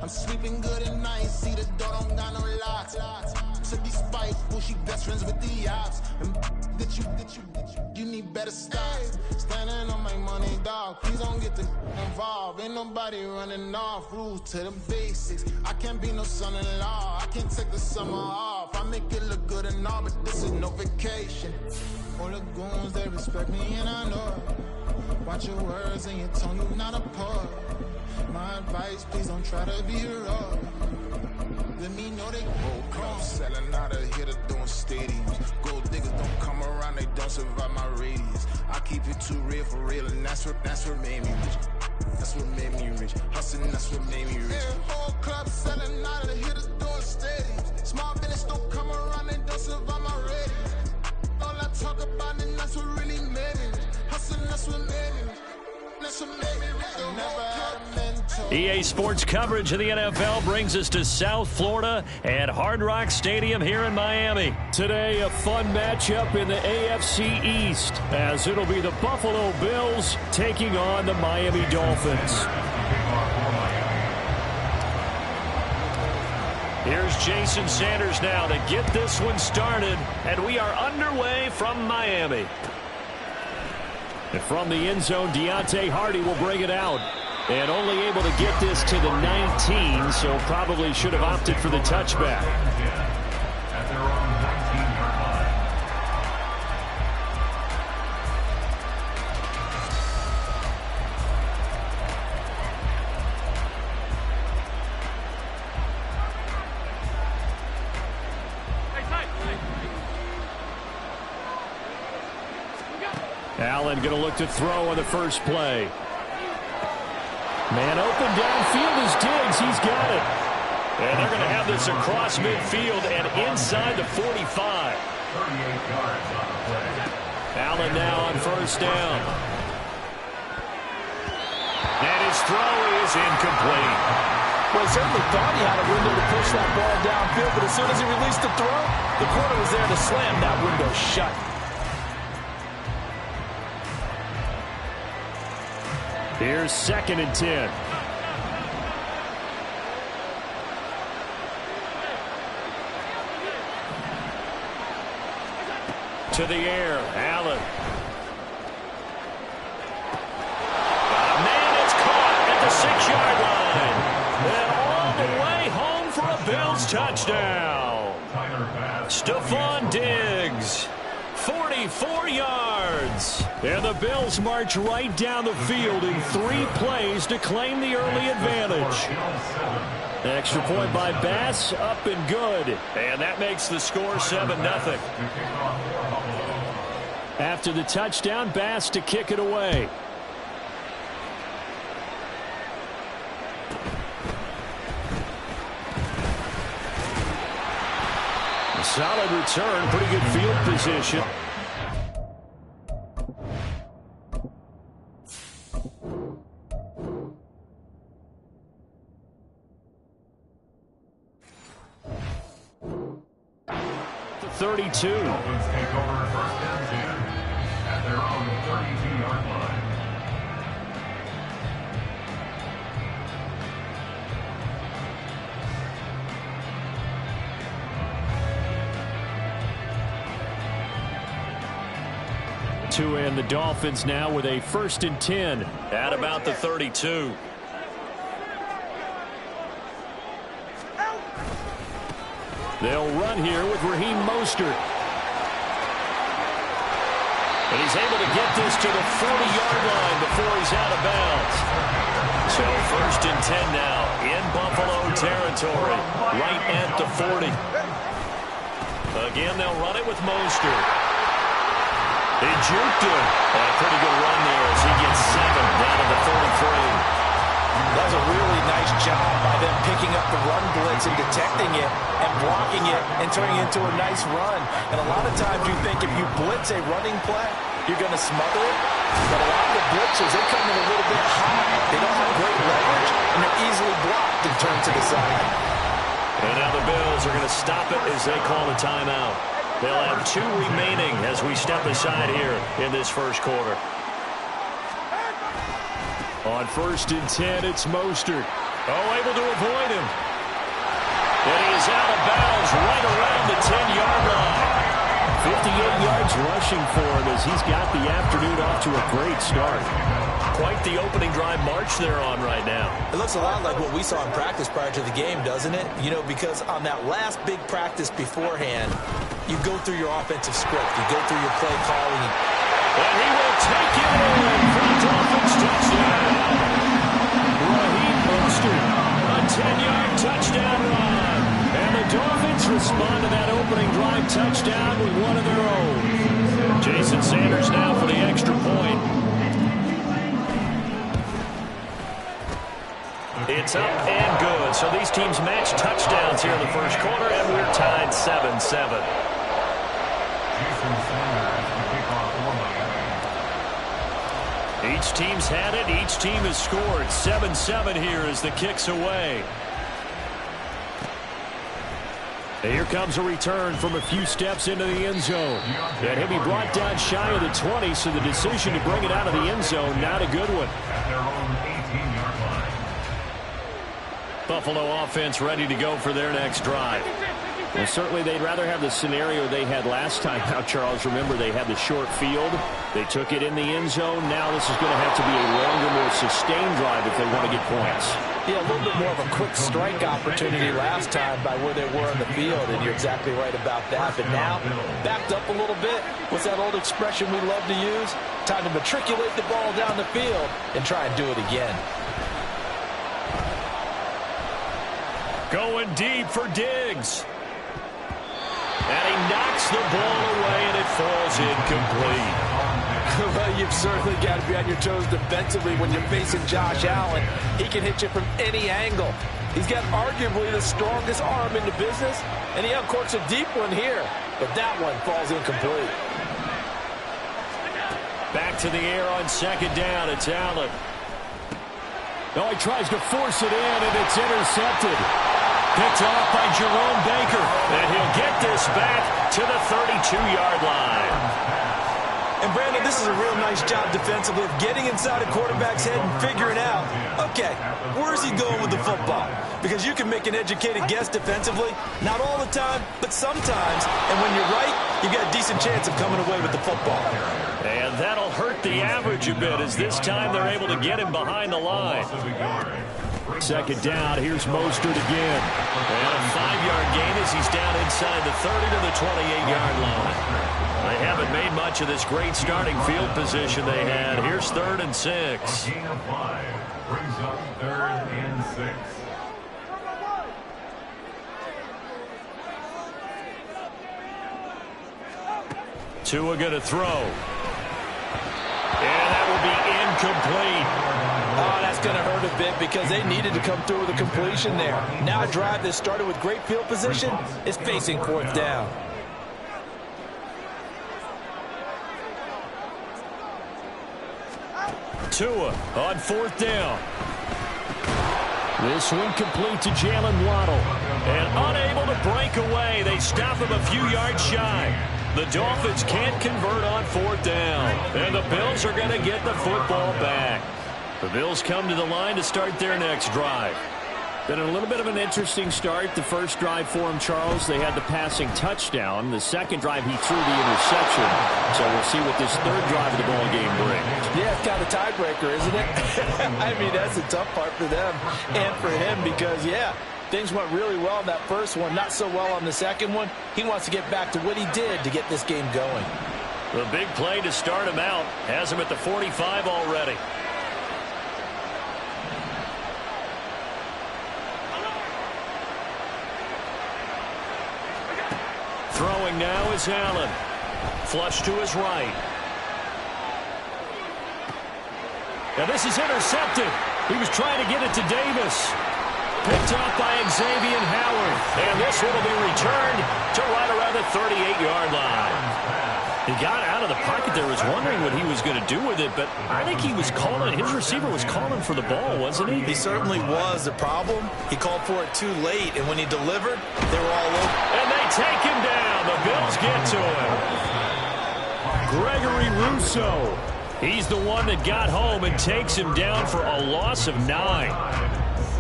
I'm sleeping good at night, see the door don't got no locks. To be spiteful, she best friends with the ops. And that you need better stocks. Standing on my money, dog, please don't get involved. Ain't nobody running off, rules to the basics. I can't be no son-in-law, I can't take the summer off. I make it look good and all, but this is no vacation. All the goons, they respect me and I know it. Watch your words and your tone, you not a poet. My advice, please don't try to be heroic. Let me know they gold clubs selling out of here to doing stadiums. Gold diggers don't come around, they don't survive my radius. I keep it too real for real, and that's what made me rich. That's what made me rich. Hustling, that's what made me rich. Yeah, whole club selling out of here to doing stadiums. Small business don't come around, they don't survive my radius. All I talk about, and that's what really made me rich. Hustling, that's what made me rich. EA Sports coverage of the NFL brings us to South Florida at Hard Rock Stadium here in Miami. Today, a fun matchup in the AFC East, as it'll be the Buffalo Bills taking on the Miami Dolphins. Here's Jason Sanders now to get this one started, and we are underway from Miami. And from the end zone, Deontay Hardy will bring it out. And only able to get this to the 19, so probably should have opted for the touchback. At their own 19-yard line. Allen going to look to throw on the first play. Man open downfield is Diggs. He's got it. And they're going to have this across midfield and inside the 45. 38 yards on the play. Allen now on first down. And his throw is incomplete. Well, he certainly thought he had a window to push that ball downfield, but as soon as he released the throw, the corner was there to slam that window shut. Here's 2nd and 10. To the air, Allen. Man, it's caught at the 6-yard line. And all the way home for a Bills touchdown. Stephon Diggs. 44 yards. And the Bills march right down the field in 3 plays to claim the early advantage. Extra point by Bass, up and good. And that makes the score 7-0. After the touchdown, Bass to kick it away. A solid return, pretty good field position. The 32. Dolphins take over 1st and 10 at their own 32-yard line. And the Dolphins now with a 1st and 10 at about the 32. They'll run here with Raheem Mostert. And he's able to get this to the 40-yard line before he's out of bounds. So 1st and 10 now in Buffalo territory, right at the 40. Again, they'll run it with Mostert. He juked him. And a pretty good run there as he gets 7 down to the 43. That was a really nice job by them picking up the run blitz and detecting it and blocking it and turning it into a nice run. And a lot of times you think if you blitz a running play, you're going to smother it. But a lot of the blitzers, they come in a little bit high. They don't have great leverage, and they're easily blocked and turned to the side. And now the Bills are going to stop it as they call a timeout. They'll have 2 remaining as we step aside here in this first quarter. On 1st and 10, it's Mostert. Oh, able to avoid him. And he is out of bounds right around the 10-yard line. 58 yards rushing for him as he's got the afternoon off to a great start. Quite the opening drive march they're on right now. It looks a lot like what we saw in practice prior to the game, doesn't it? You know, because on that last big practice beforehand, you go through your offensive script. You go through your play calling. And he will take it in for the Dolphins touchdown. Raheem Mostert, a 10-yard touchdown run. And the Dolphins respond to that opening drive touchdown with one of their own. Jason Sanders now for the extra point. It's up and good. So these teams match touchdowns here in the first quarter, and we're tied 7-7. Each team's had it. Each team has scored. 7-7 here as the kick's away. And here comes a return from a few steps into the end zone. And he'll be brought down shy of the 20, so the decision to bring it out of the end zone, not a good one. At their own 18-yard line. Buffalo offense ready to go for their next drive. Well, certainly they'd rather have the scenario they had last time. Now, Charles, remember they had the short field. They took it in the end zone. Now this is going to have to be a longer, more sustained drive if they want to get points. Yeah, a little bit more of a quick strike opportunity last time by where they were on the field, and you're exactly right about that. But now, backed up a little bit. What's that old expression we love to use? Time to matriculate the ball down the field and try and do it again. Going deep for Diggs. And he knocks the ball away, and it falls incomplete. Well, you've certainly got to be on your toes defensively when you're facing Josh Allen. He can hit you from any angle. He's got arguably the strongest arm in the business, and he uncorks a deep one here. But that one falls incomplete. Back to the air on second down. It's Allen. Oh, he tries to force it in, and it's intercepted. Picked off by Jerome Baker. And he'll get this back to the 32-yard line. And, Brandon, this is a real nice job defensively of getting inside a quarterback's head and figuring out, okay, where's he going with the football? Because you can make an educated guess defensively, not all the time, but sometimes. And when you're right, you've got a decent chance of coming away with the football. And that'll hurt the average a bit as this time they're able to get him behind the line. Second down, here's Mostert again. And a 5-yard gain as he's down inside the 30 to the 28-yard line. They haven't made much of this great starting field position they had. Here's 3rd and 6. A gain of 5 brings up 3rd and 6. Tua going to throw. And that will be incomplete. Oh, that's going to hurt a bit because they needed to come through with a completion there. Now a drive that started with great field position is facing 4th down. Tua on 4th down. This one complete to Jalen Waddle. And unable to break away. They stop him a few yards shy. The Dolphins can't convert on 4th down. And the Bills are going to get the football back. The Bills come to the line to start their next drive. Been a little bit of an interesting start. The first drive for him, Charles, they had the passing touchdown. The second drive, he threw the interception. So we'll see what this third drive of the ball game brings. Yeah, it's kind of a tiebreaker, isn't it? I mean, that's the tough part for them and for him because, yeah, things went really well in that first one, not so well on the second one. He wants to get back to what he did to get this game going. The big play to start him out has him at the 45 already. Throwing now is Allen. Flush to his right. Now this is intercepted. He was trying to get it to Davis. Picked off by Xavier Howard. And this one will be returned to right around the 38-yard line. He got out of the pocket there, was wondering what he was going to do with it, but I think he was calling, his receiver was calling for the ball, wasn't he? He certainly was. The problem, he called for it too late, and when he delivered, they were all over. And they take him down. The Bills get to him. Gregory Rousseau. He's the one that got home and takes him down for a loss of 9.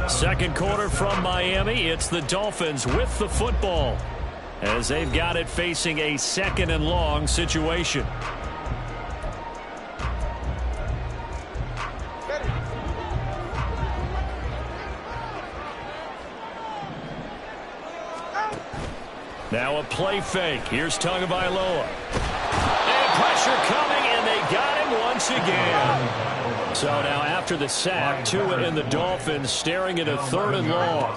Second quarter from Miami. It's the Dolphins with the football as they've got it facing a second and long situation. Now a play fake. Here's Tagovailoa. And pressure coming, and they got him once again. So now after the sack, Tua and the Dolphins staring at a third and long.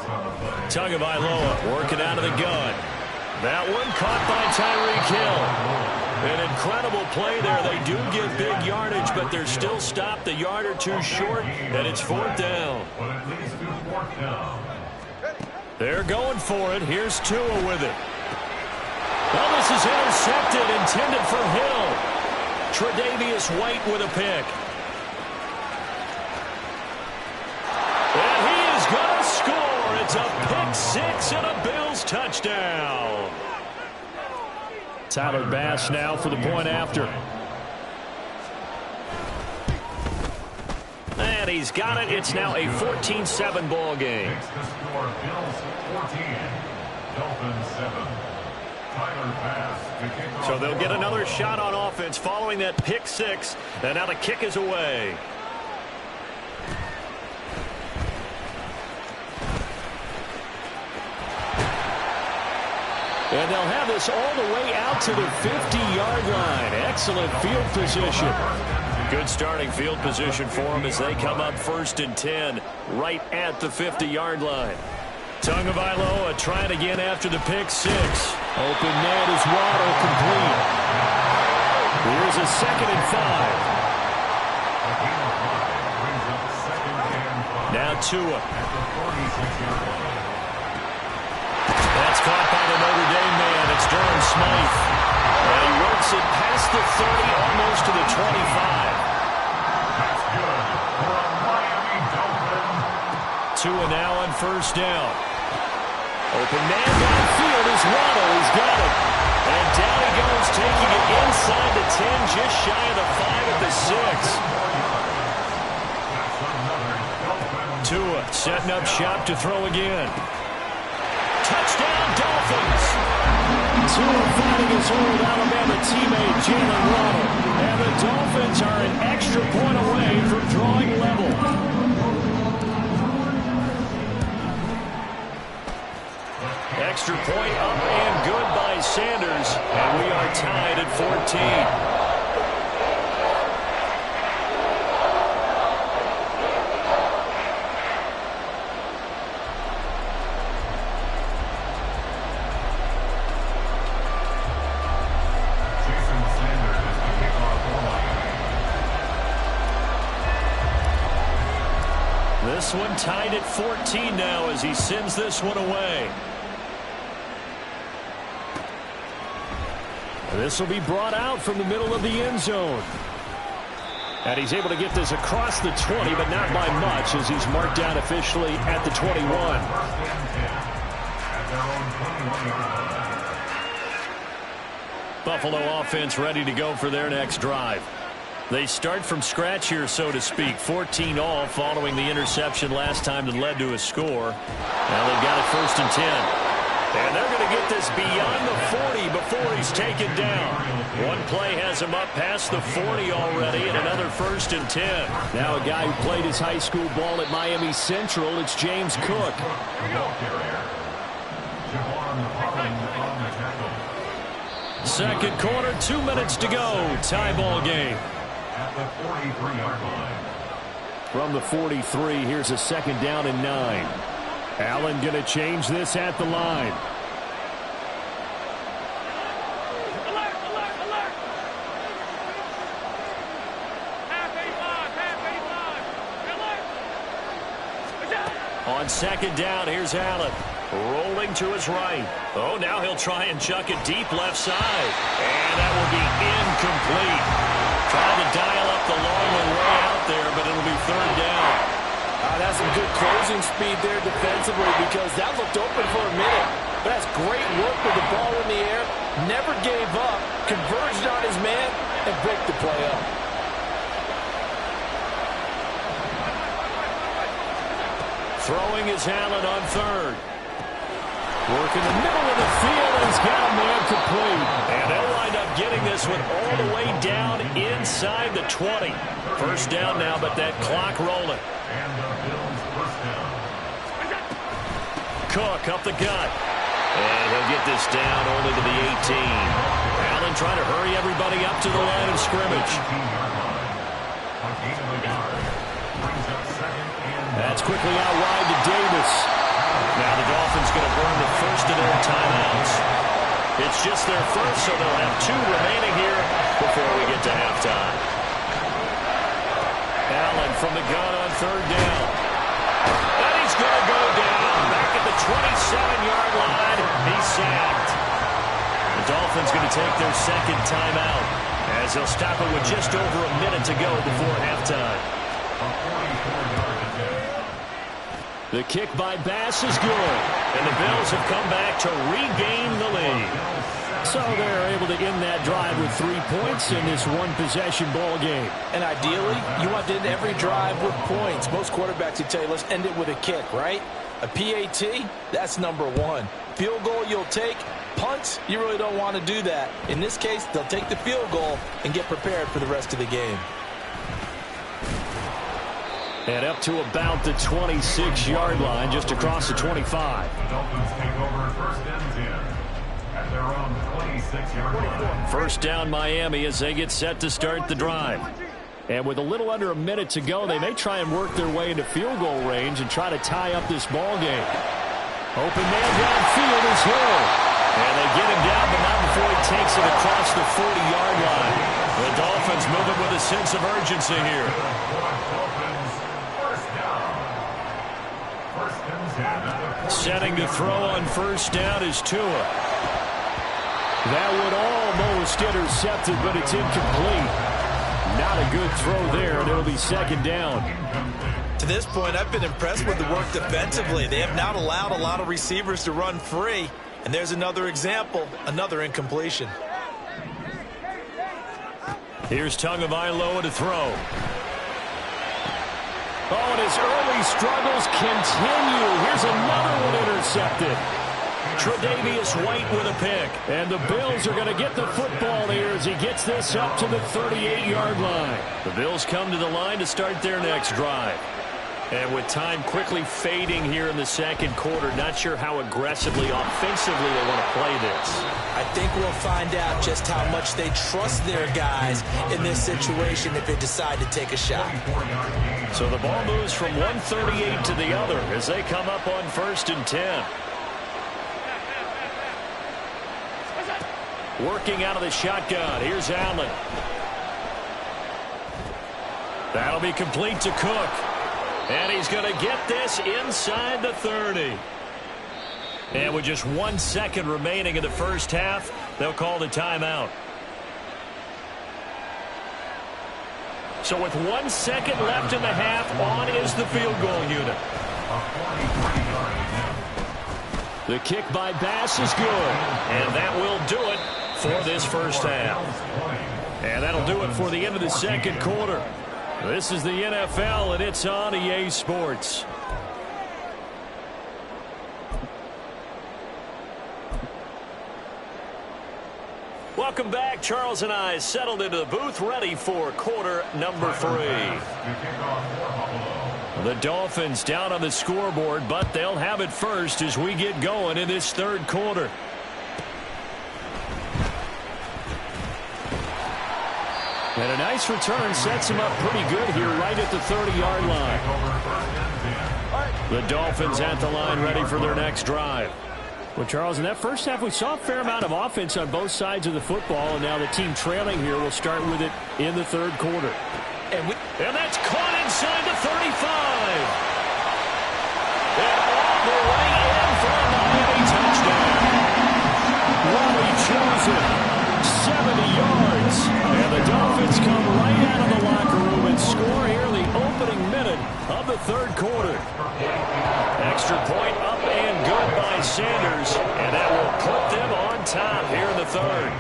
Tagovailoa working out of the gun. That one caught by Tyreek Hill. An incredible play there. They do get big yardage, but they're still stopped a yard or two short, and it's fourth down. They're going for it. Here's Tua with it. Well, this is intercepted, intended for Hill. Tre'Davious White with a pick. And he is going to score. It's a pick six and a Bills touchdown. Tyler Bass now for the point after. And he's got it. It's now a 14-7 ball game. Makes the score Bills 14, Dolphins 7. So they'll get another shot on offense following that pick six. And now the kick is away. And they'll have this all the way out to the 50-yard line. Excellent field position. Good starting field position for them as they come up 1st and 10 right at the 50-yard line. Tagovailoa trying again after the pick six. Open net is Waddle complete. Here's a 2nd and 5. Now Tua. That's caught by the Notre Dame man. It's Durham Smythe. And he works it past the 30, almost to the 25. That's good for a Miami Dolphin. Tua now on 1st down. Open man downfield is Waddle. He's got it. And down he goes, taking it inside the 10, just shy of the 5 at the 6. Tua setting up shop to throw again. Touchdown, Dolphins. Tua finding his old Alabama teammate, Jalen Waddle. And the Dolphins are an extra point away from drawing level. Extra point up and good by Sanders. And we are tied at 14. This one tied at 14 now as he sends this one away. This will be brought out from the middle of the end zone. And he's able to get this across the 20, but not by much as he's marked down officially at the 21. Buffalo offense ready to go for their next drive. They start from scratch here, so to speak. 14 all following the interception last time that led to a score. Now they've got it 1st and 10. And they're going to get this beyond the 40 before he's taken down. One play has him up past the 40 already, and another 1st and 10. Now a guy who played his high school ball at Miami Central, it's James Cook. Second quarter, 2 minutes to go. Tie ball game. At the 43-yard line. From the 43, here's a 2nd down and 9. Allen going to change this at the line. Alert, alert, alert. Half A5, alert. On 2nd down, here's Allen. Rolling to his right. Oh, now he'll try and chuck it deep left side. And that will be incomplete. Trying to dial up the long one way out there, but it'll be 3rd down. That's some good closing speed there defensively because that looked open for a minute. But that's great work with the ball in the air. Never gave up. Converged on his man and picked the play up. Throwing is Allen on third. Working the middle of the field, and he's got a man complete. And they'll wind up getting this one all the way down inside the 20. First down now, but that clock rolling. And the Bills first down. Cook up the gut. And he'll get this down only to the 18. Allen trying to hurry everybody up to the line of scrimmage. That's quickly out wide to Davis. Now the Dolphins going to burn the first of their timeouts. It's just their first, so they'll have 2 remaining here before we get to halftime. Allen from the gun on third down. And he's going to go down. Back at the 27-yard line. He's sacked. The Dolphins going to take their second timeout as they'll stop it with just over a minute to go before halftime. The kick by Bass is good, and the Bills have come back to regain the lead. So they're able to end that drive with 3 points in this one-possession ball game. And ideally, you want to end every drive with points. Most quarterbacks would tell you, let's end it with a kick, right? A PAT, that's number 1. Field goal you'll take. Punts, you really don't want to do that. In this case, they'll take the field goal and get prepared for the rest of the game. And up to about the 26-yard line, just across the 25. The Dolphins take over first and 10 at their own 26-yard line. First down Miami as they get set to start the drive. And with a little under a minute to go, they may try and work their way into field goal range and try to tie up this ball game. Open man downfield is Hill. And they get him down, but not before he takes it across the 40-yard line. The Dolphins moving with a sense of urgency here. Setting to throw on first down is Tua. That would almost intercepted, but it's incomplete. Not a good throw there, and it'll be second down. To this point, I've been impressed with the work defensively. They have not allowed a lot of receivers to run free. And there's another example, another incompletion. Here's Tagovailoa to throw. Oh, and his early struggles continue. Here's another one intercepted. Tre'Davious White with a pick. And the Bills are going to get the football here as he gets this up to the 38-yard line. The Bills come to the line to start their next drive. And with time quickly fading here in the second quarter, not sure how aggressively, offensively they want to play this. I think we'll find out just how much they trust their guys in this situation if they decide to take a shot. So the ball moves from 138 to the other as they come up on first and 10. Working out of the shotgun. Here's Allen. That'll be complete to Cook. And he's going to get this inside the 30. And with just 1 second remaining in the first half, they'll call the timeout. So with 1 second left in the half, on is the field goal unit. The kick by Bass is good. And that will do it for this first half. And that'll do it for the end of the second quarter. This is the NFL, and it's on EA Sports. Welcome back. Charles and I settled into the booth, ready for quarter number 3. The Dolphins down on the scoreboard, but they'll have it first as we get going in this third quarter. And a nice return sets him up pretty good here right at the 30-yard line. The Dolphins at the line ready for their next drive. Well, Charles, in that first half, we saw a fair amount of offense on both sides of the football, and now the team trailing here will start with it in the third quarter. And that's caught inside the 35. And all the way in for a Miami touchdown. Wally Chosen. 70 yards. And the Dolphins come right out of the locker room and score here in the opening minute of the third quarter. Extra point up and good by Sanders. And that will put them on top here in the third.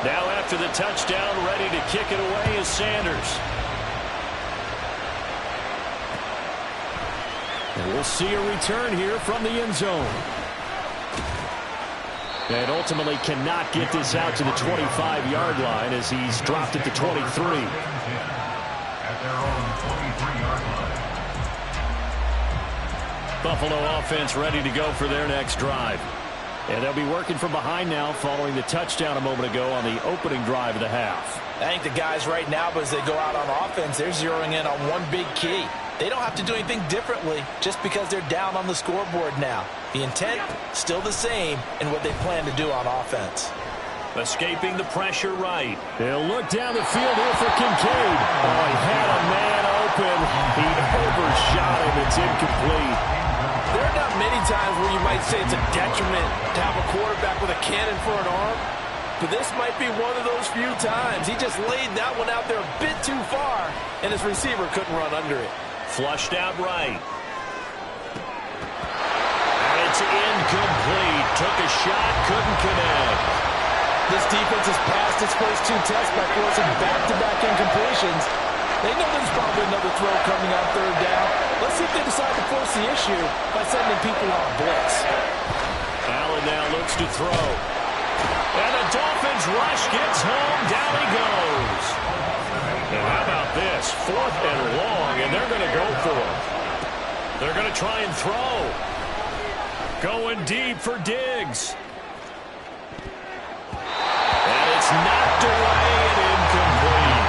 Now after the touchdown, ready to kick it away is Sanders. We'll see a return here from the end zone. And ultimately cannot get this out to the 25-yard line as he's dropped it to 23. At their own 23-yard line. Buffalo offense ready to go for their next drive. And they'll be working from behind now following the touchdown a moment ago on the opening drive of the half. I think the guys right now, as they go out on offense, they're zeroing in on one big key. They don't have to do anything differently just because they're down on the scoreboard now. The intent, still the same in what they plan to do on offense. Escaping the pressure right. They'll look down the field here for Kincaid. Oh, he had a man open. He overshot him. It's incomplete. There are not many times where you might say it's a detriment to have a quarterback with a cannon for an arm, but this might be one of those few times. He just laid that one out there a bit too far, and his receiver couldn't run under it. Flushed out right. And it's incomplete. Took a shot, couldn't connect. This defense has passed its first two tests by forcing back-to-back incompletions. They know there's probably another throw coming on third down. Let's see if they decide to force the issue by sending people on blitz. Allen now looks to throw. And the Dolphins rush gets home. Down he goes. And how about this? 4th and long, and they're going to go for it. They're going to try and throw. Going deep for Diggs. And it's knocked away and incomplete.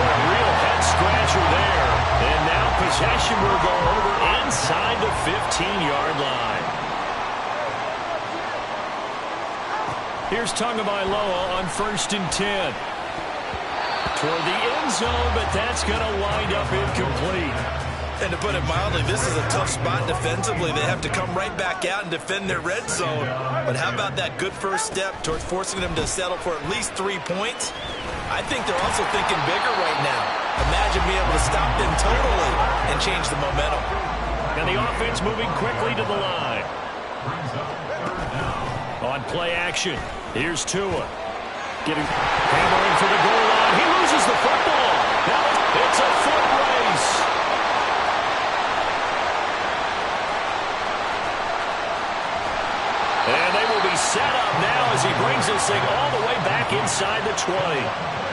What a real head-scratcher there. And now possession will go over inside the 15-yard line. Here's Tagovailoa on 1st and 10. Toward the end zone, but that's going to wind up incomplete. And to put it mildly, this is a tough spot defensively. They have to come right back out and defend their red zone. But how about that good first step towards forcing them to settle for at least 3 points? I think they're also thinking bigger right now. Imagine being able to stop them totally and change the momentum. And the offense moving quickly to the line. On play action, here's Tua. Hammering for the goal line. He loses the football. Now it's a foot race. And they will be set up now as he brings this thing all the way back inside the 20.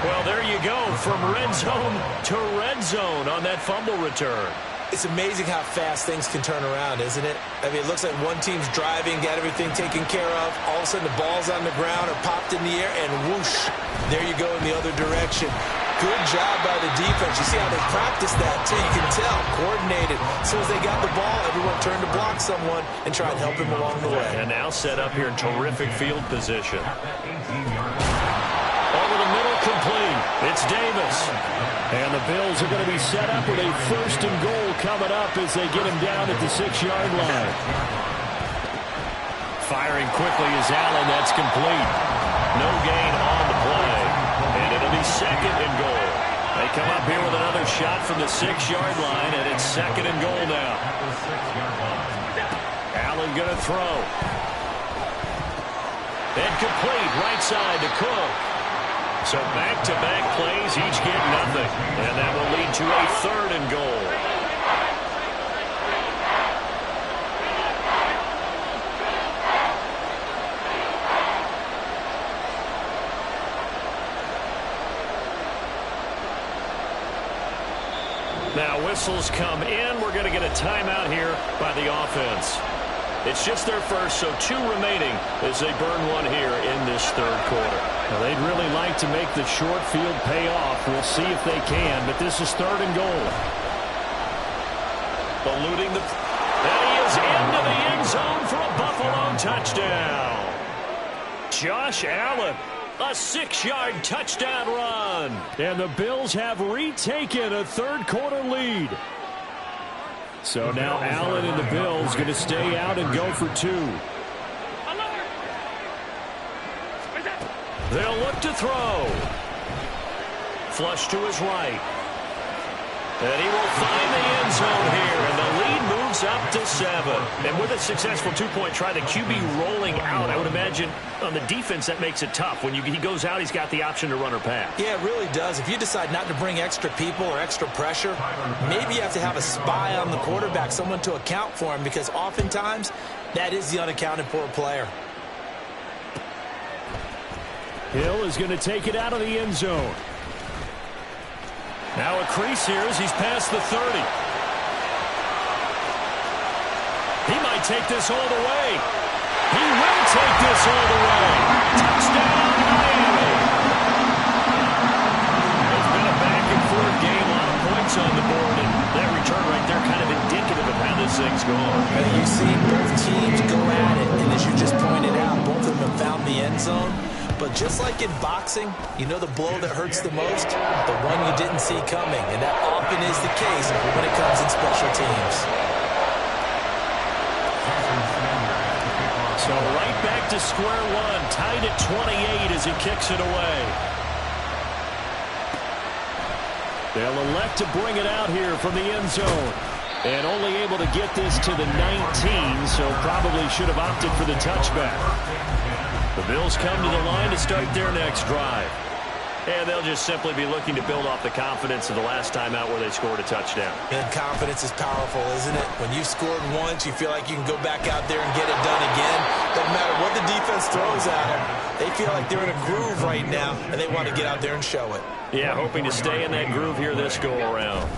Well, there you go, from red zone to red zone on that fumble return. It's amazing how fast things can turn around, isn't it? I mean, it looks like one team's driving, got everything taken care of. All of a sudden, the ball's on the ground or popped in the air, and whoosh, there you go in the other direction. Good job by the defense. You see how they practice that, too. You can tell, coordinated. As soon as they got the ball, everyone turned to block someone and try and help him along the way. And now set up here in terrific field position. Over the middle, complete. It's Davis. And the Bills are going to be set up with a 1st and goal coming up as they get him down at the 6-yard line. Firing quickly is Allen. That's complete. No gain on the play. And it'll be 2nd and goal. They come up here with another shot from the 6-yard line, and it's 2nd and goal now. Allen going to throw. And complete. Right side to Cook. So back-to-back plays, each get nothing. And that will lead to a 3rd and goal. Now whistles come in. We're going to get a timeout here by the offense. It's just their first, so 2 remaining as they burn one here in this 3rd quarter. Now, they'd really like to make the short field pay off. We'll see if they can, but this is 3rd and goal. Eluding the... And he is into the end zone for a Buffalo touchdown. Josh Allen, a 6-yard touchdown run. And the Bills have retaken a 3rd quarter lead. So now Allen and the Bills going to stay out and go for 2. They'll look to throw. Flush to his right. And he will find the end zone here. And the lead moves up to 7. And with a successful two-point try, the QB rolling out, I would imagine on the defense that makes it tough. When he goes out, he's got the option to run or pass. Yeah, it really does. If you decide not to bring extra people or extra pressure, maybe you have to have a spy on the quarterback, someone to account for him, because oftentimes that is the unaccounted for player. Hill is going to take it out of the end zone. Now a crease here as he's past the 30. He might take this all the way. He will take this all the way. Touchdown, Miami. It's been a back-and-forth game, a lot of points on the board, and that return right there kind of indicative of how this thing's going. You see both teams go at it, and as you just pointed out, both of them have found the end zone. But just like in boxing, you know the blow that hurts the most? The one you didn't see coming, and that often is the case when it comes in special teams. So right back to square one, tied at 28 as he kicks it away. They'll elect to bring it out here from the end zone. And only able to get this to the 19, so probably should have opted for the touchback. The Bills come to the line to start their next drive. And they'll just simply be looking to build off the confidence of the last time out where they scored a touchdown. And confidence is powerful, isn't it? When you've scored once, you feel like you can go back out there and get it done again. Doesn't matter what the defense throws at them. They feel like they're in a groove right now, and they want to get out there and show it. Yeah, hoping to stay in that groove here this go-around.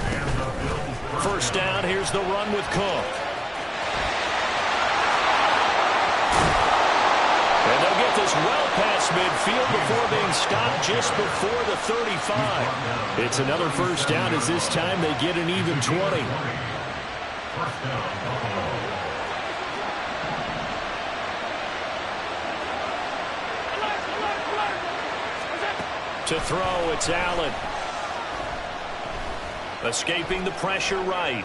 First down, here's the run with Cook. And they'll get this well past midfield before being stopped just before the 35. It's another first down as this time they get an even 20. To throw, it's Allen. Escaping the pressure right.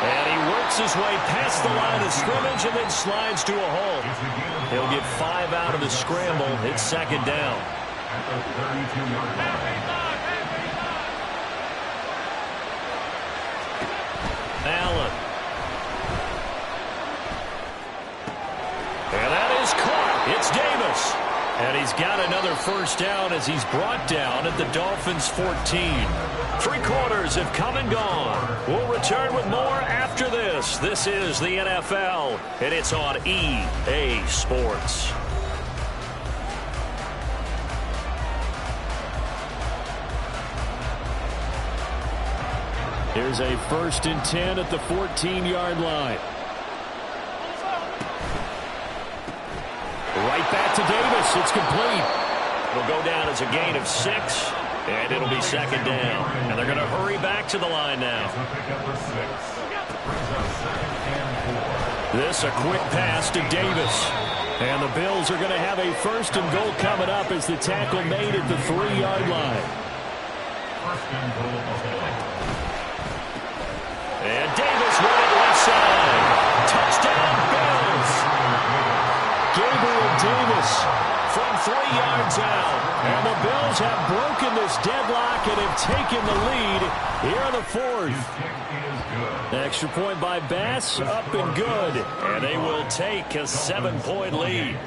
And he works his way past the line of scrimmage and then slides to a hole. He'll get 5 out of the scramble. It's second down. At the 32-yard line. Allen. And that is caught. It's Davis. And he's got another first down as he's brought down at the Dolphins' 14. 3 quarters have come and gone. We'll return with more after this. This is the NFL, and it's on EA Sports. Here's a 1st and 10 at the 14-yard line. Right back to Davis. It's complete. It'll go down as a gain of 6, and it'll be second down. And they're going to hurry back to the line now. This a quick pass to Davis. And the Bills are going to have a 1st and goal coming up as the tackle made at the 3-yard line. And Davis running left side. Touchdown, Bills. Gabriel Davis from 3 yards out. And the Bills have broken this deadlock and have taken the lead here in the 4th. Extra point by Bass, up and good. And they will take a 7-point lead.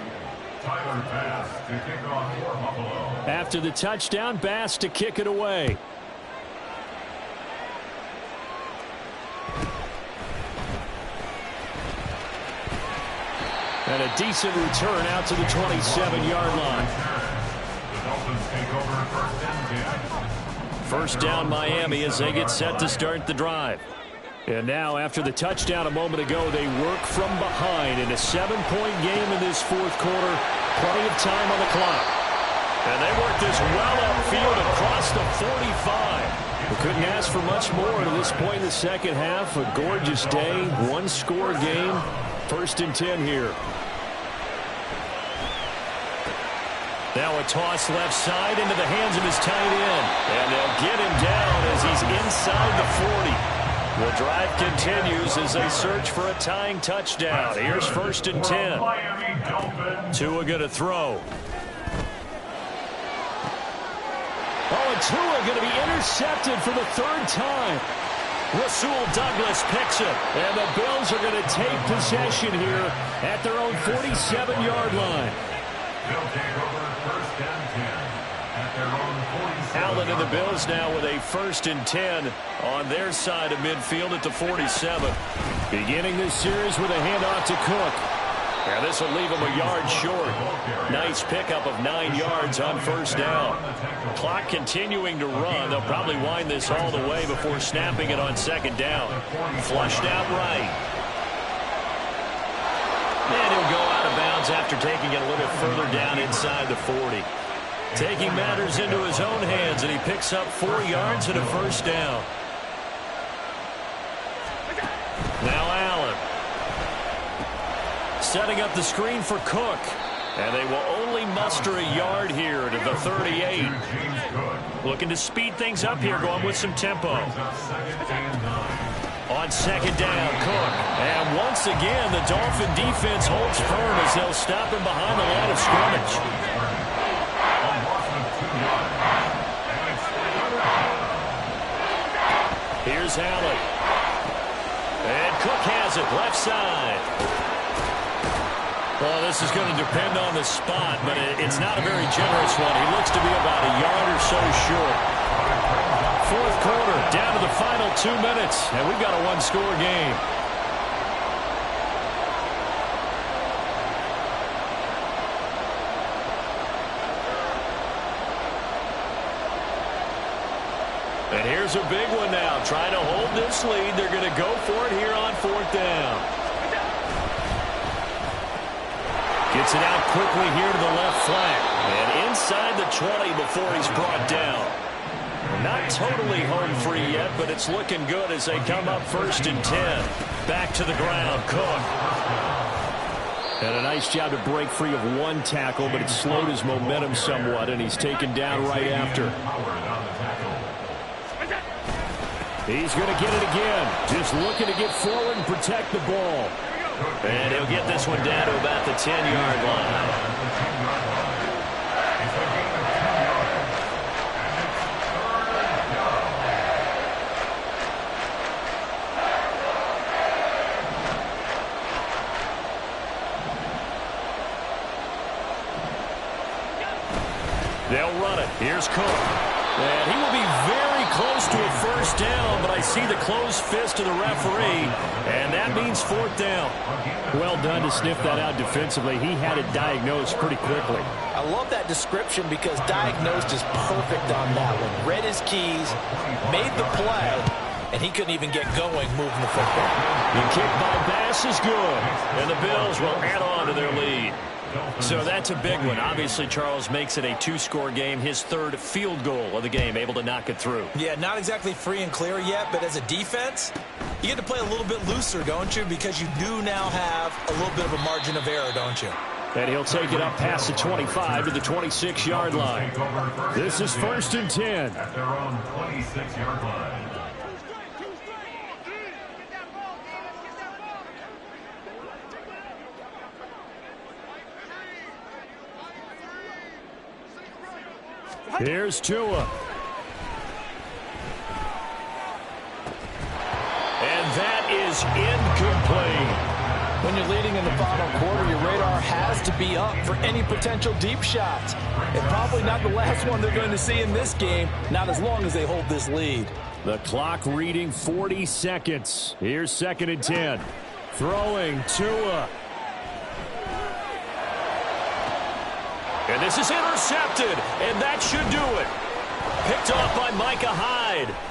After the touchdown, Bass to kick it away. And a decent return out to the 27-yard line. First down, Miami, as they get set to start the drive. And now, after the touchdown a moment ago, they work from behind in a 7-point game in this 4th quarter. Plenty of time on the clock. And they work this well upfield across the 45. We couldn't ask for much more to this point in the second half. A gorgeous day, 1-score game. 1st and 10 here. Now a toss left side into the hands of his tight end. And they'll get him down as he's inside the 40. The drive continues as they search for a tying touchdown. Here's 1st and 10. Tua going to throw. Oh, and Tua going to be intercepted for the 3rd time. Rasul Douglas picks it. And the Bills are going to take possession here at their own 47-yard line. They'll take over first and 10 at their own 47. Allen and the Bills now with a 1st and 10 on their side of midfield at the 47. Beginning this series with a handoff to Cook. And this will leave him a yard short. Nice pickup of 9 yards on 1st down. Clock continuing to run. They'll probably wind this all the way before snapping it on 2nd down. Flushed out right. And he'll go out of bounds after taking it a little further down inside the 40. Taking matters into his own hands, and he picks up 4 yards and a 1st down. Now Allen. Setting up the screen for Cook. And they will only muster a yard here to the 38. Looking to speed things up here, going with some tempo. On 2nd down, Cook. And once again, the Dolphin defense holds firm as they'll stop him behind the line of scrimmage. Here's Allen. And Cook has it, left side. Well, this is going to depend on the spot, but it's not a very generous one. He looks to be about a yard or so short. 4th quarter, down to the final 2 minutes, and we've got a 1-score game. And here's a big one now. Trying to hold this lead. They're going to go for it here on 4th down. Gets it out quickly here to the left flank. And inside the 20 before he's brought down. Not totally home free yet, but it's looking good as they come up 1st and 10. Back to the ground, Cook. And a nice job to break free of 1 tackle, but it slowed his momentum somewhat, and he's taken down right after. He's going to get it again. Just looking to get forward and protect the ball. And he'll get this one down to about the 10-yard line. They'll run it. Here's Cook. And he will be very close to a 1st down, but I see the closed fist of the referee, and that means 4th down. Well done to sniff that out defensively. He had it diagnosed pretty quickly. I love that description because diagnosed is perfect on that one. Read his keys, made the play, and he couldn't even get going moving the football. The kick by Bass is good, and the Bills will add on to their lead. So that's a big one. Obviously, Charles makes it a 2-score game. His 3rd field goal of the game, able to knock it through. Yeah, not exactly free and clear yet, but as a defense, you get to play a little bit looser, don't you? Because you do now have a little bit of a margin of error, don't you? And he'll take it up past the 25 to the 26-yard line. This is 1st and 10. At their own 26-yard line. Here's Tua. And that is incomplete. When you're leading in the final quarter, your radar has to be up for any potential deep shots. And probably not the last one they're going to see in this game, not as long as they hold this lead. The clock reading 40 seconds. Here's 2nd and 10. Throwing Tua. And this is intercepted, and that should do it. Picked off by Micah Hyde.